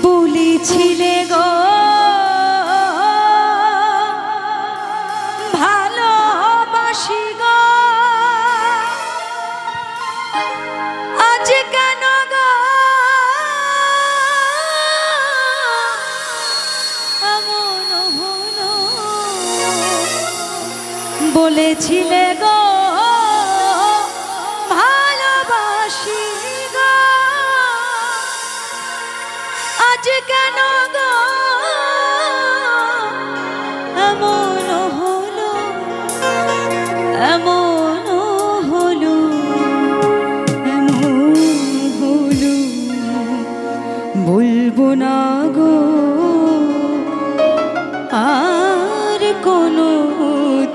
বলেছিলে গো ভালোবাসি গো, আজ কেন গো এমন হলো। বলেছিলে গো ভালোবাসি গো, আজ কেন গো এমন হলো, এমন হলো, এমন হলো। বলবো না গো আর কোনো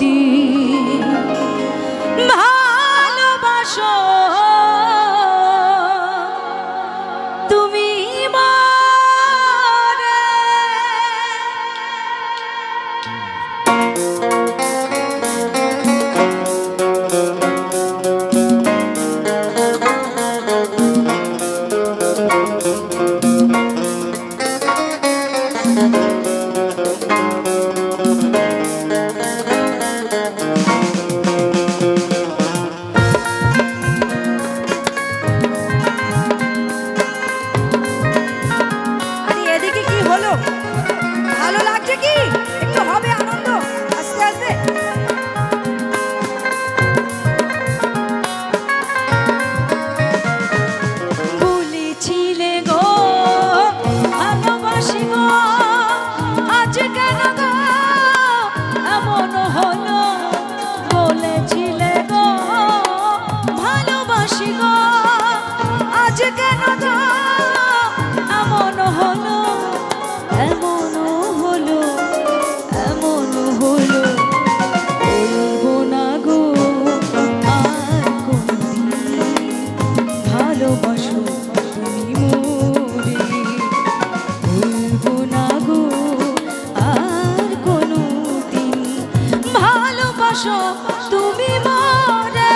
দিন ভালোবাসো তুমি তুমি মরে।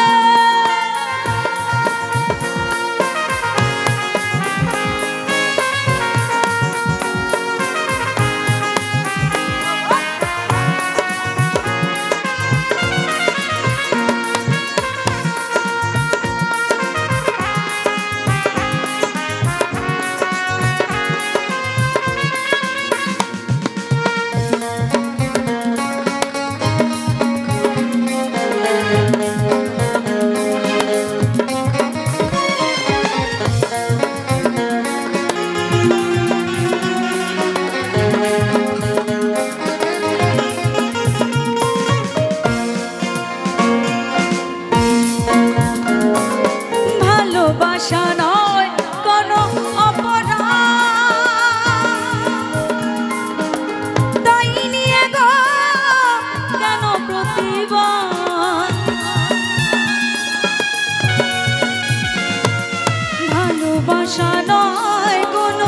ভালোবাসা নয় কোনো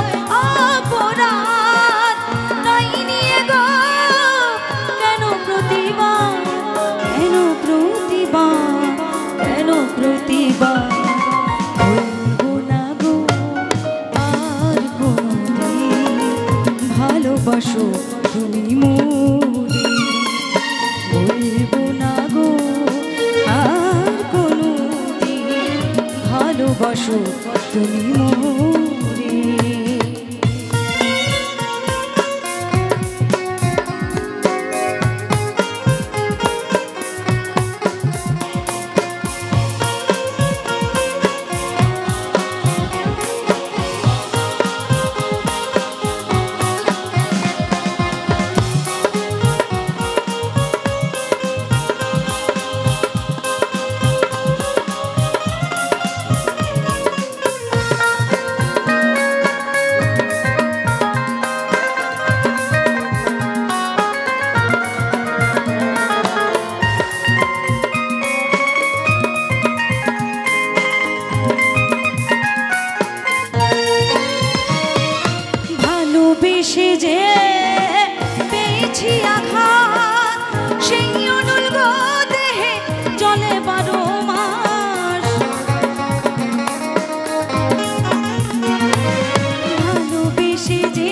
অপরাধ, তাই নিয়ে গো কেন প্রতিবাদ, কেন প্রতিবাদ, কেন প্রতিবাদ। বলবো না গো আর কোনদিন ভালোবাসো তুমি মোরে। বলবো না গো আর কোনদিন ভালোবাসো তুমি মোরে। বেশি যে পেয়েছি আঘাত, সেই অনুল গো দেহে চলে 12 মাস। ভালোবেসে যে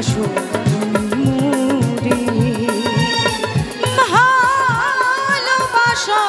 ভালোবাসো মোরে, ভালোবাসো